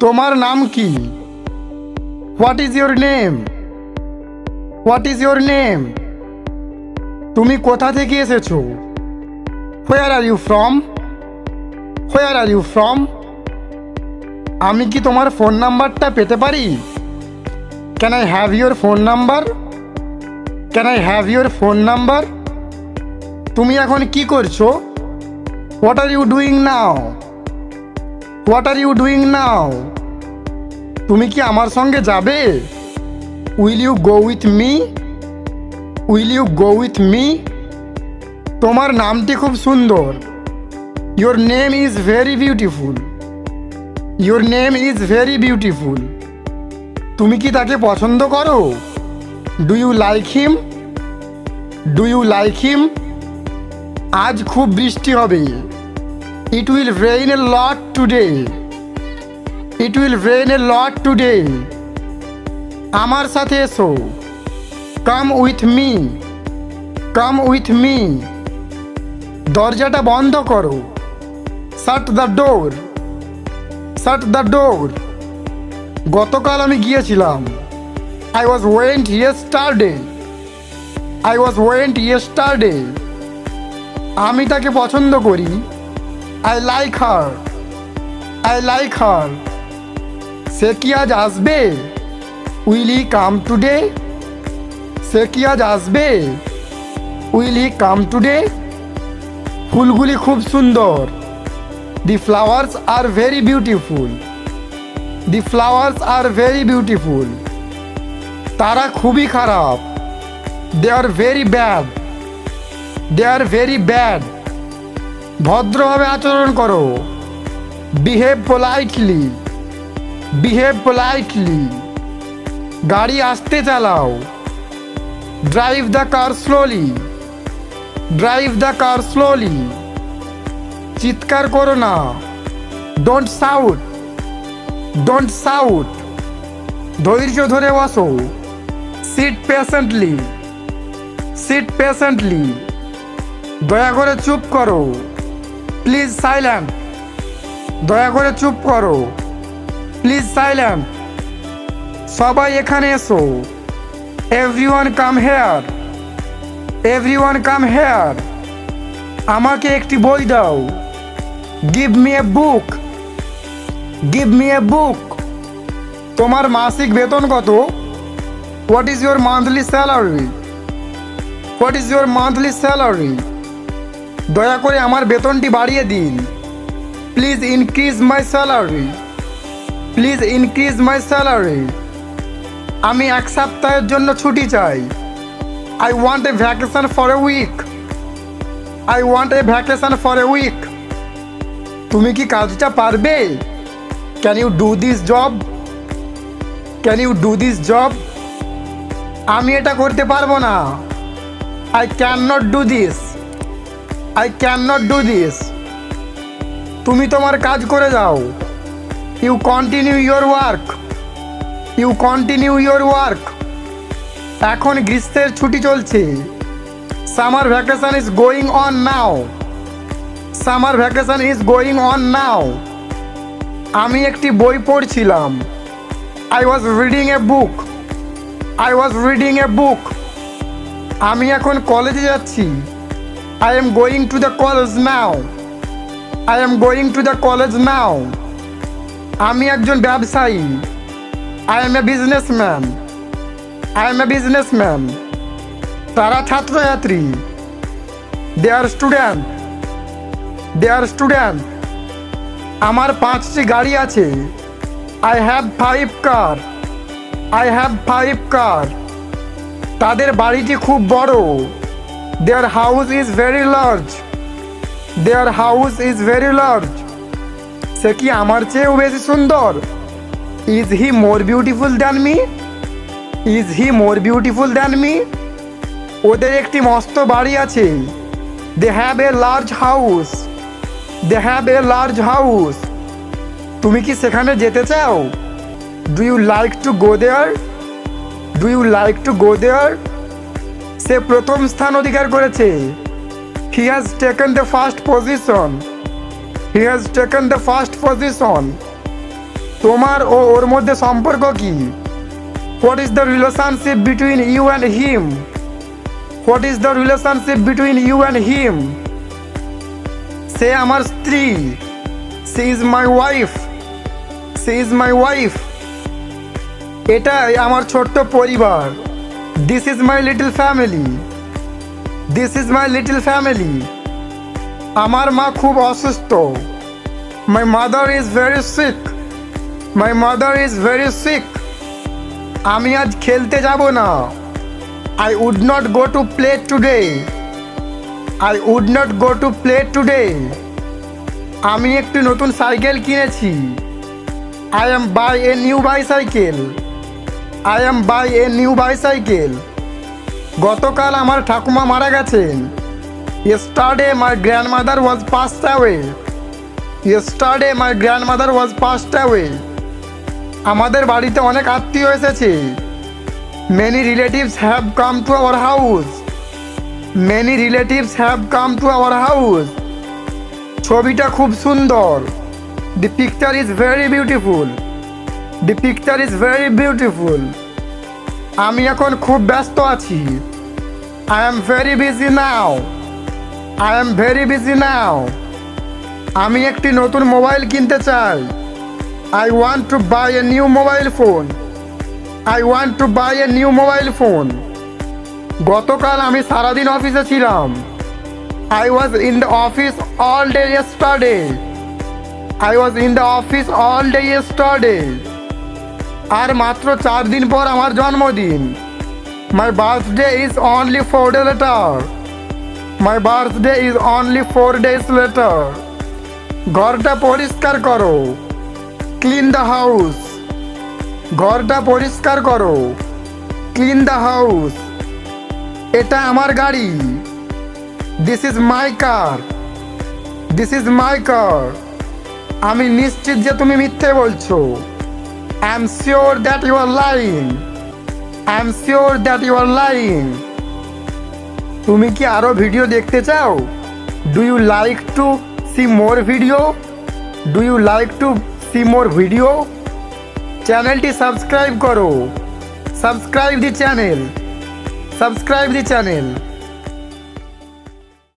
তোমার নাম কি? What is your name? What is your name? তুমি কোথা থেকে এসেছো? Where are you from? Where are you from? আমি কি তোমার ফোন নাম্বারটা পেতে পারি? Can I have your phone number? Can I have your phone number? তুমি এখন কি করছো? What are you doing now? What are you doing now? তুমি কি আমার সঙ্গে যাবে? Will you go with me? Will you go with me? তোমার নামটি খুব সুন্দর। Your name is very beautiful. Your name is very beautiful. তুমি কি তাকে পছন্দ করো? Do you like him? Do you like him? আজ খুব বৃষ্টি হবে। It will rain a lot today. It will rain a lot today. আমার সাথে এসো। Come with me. Come with me. দরজাটা বন্ধ করো। Shut the door. Shut the door. গতকাল আমি গিয়েছিলাম। I was went yesterday. I was went yesterday. আমি তাকে পছন্দ করি। I like her. I like her. সে কি আজ আসবে? Will he come today? সে কি আজ আসবে? Will he come today? ফুলগুলি খুব সুন্দর। The flowers are very beautiful. The flowers are very beautiful. তারা খুবই খারাপ। They are very bad. They are very bad. ভদ্রভাবে আচরণ করো। Behave politely. Behave politely. গাড়ি আস্তে চালাও। Drive the car slowly. Drive the car slowly. চিৎকার করো না। Don't shout. Don't shout. ধৈর্য ধরে বসো। Sit patiently. Sit patiently. দয়া করে চুপ করো। Please silent. দয়া করে চুপ করো। Please silent. সবাই এখানে এসো। Everyone come here. Everyone come here. আমাকে একটি বই দাও। Give me a book. Give me a book. তোমার মাসিক বেতন কত? What is your monthly salary? What is your monthly salary? দয়া করে আমার বেতনটি বাড়িয়ে দিন। Please increase my salary. Please increase my salary. আমি এক সপ্তাহের জন্য ছুটি চাই। I want a vacation for a week. I want a vacation for a week. তুমি কি কাজটা পারবে? Can you do this job? Can you do this job? আমি এটা করতে পারবো না। I can not do this. I can not do this. তুমি তোমার কাজ করে যাও। You continue your work. You continue your work. এখন গ্রীষ্মের ছুটি চলছে। Summer vacation is going on now. Summer vacation is going on now. আমি একটি বই পড়ছিলাম। I was reading a book. I was reading a book. আমি এখন কলেজে যাচ্ছি। I am going to the college now. I am going to the college now. আমি একজন ব্যবসায়ী। I am a businessman. I am a businessman. তারা ছাত্রছাত্রী। They are student. They are student. আমার 5টি গাড়ি আছে। I have 5 car. I have 5 car. তাদের বাড়িটি খুব বড়। Their house is very large. Their house is very large. সে কি আমার চেয়েও বেশি সুন্দর? Is he more beautiful than me? Is he more beautiful than me? ওদের একটি মস্ত বাড়ি আছে। They have a large house. They have a large house. তুমি কি সেখানে যেতে চাও? Do you like to go there? Do you like to go there? সে প্রথম স্থান অধিকার করেছে। He has taken the first position. He has taken the first position. তোমার ও ওর মধ্যে সম্পর্ক কি? What is the relationship between you and him? What is the relationship between you and him? সে আমার স্ত্রী। She is my wife. She is my wife. এটাই আমার ছোট্ট পরিবার। This is my little family. This is my little family. আমার মা খুব অসুস্থ। My mother is very sick. My mother is very sick. আমি আজ খেলতে যাব না। I would not go to play today. I would not go to play today. আমি একটি নতুন সাইকেল কিনেছি। I am buy a new bicycle. I am buy a new bicycle. গতকাল আমার ঠাকুমা মারা গেছেন। Yesterday my grandmother was passed away. Yesterday my grandmother was passed away. আমাদের বাড়িতে অনেক আত্মীয় এসেছে। Many relatives have come to our house. Many relatives have come to our house. ছবিটা খুব সুন্দর। The picture is very beautiful. The picture is very beautiful. আমি এখন খুব ব্যস্ত আছি। I am very busy now. I am very busy now. আমি একটি নতুন মোবাইল কিনতে চাই। I want to buy a new mobile phone. I want to buy a new mobile phone. গতকাল আমি সারাদিন অফিসে ছিলাম। I was in the office all day yesterday. I was in the office all day yesterday. আর মাত্র 4 দিন পর আমার জন্মদিন। My birthday is only 4 day later. My birthday is only 4 days later. ঘরটা পরিষ্কার করো। Clean the house. ঘরটা পরিষ্কার করো। Clean the house. এটা আমার গাড়ি। This is my car. This is my car. আমি নিশ্চিত যে তুমি মিথ্যে বলছো। I am sure that you are lying. I am sure that you are lying. তুমি কি আরও ভিডিও দেখতে চাও? Do you like to see more video? Do you like to see more video? চ্যানেলটি সাবস্ক্রাইব করো। সাবস্ক্রাইব দি channel. Subscribe দি channel.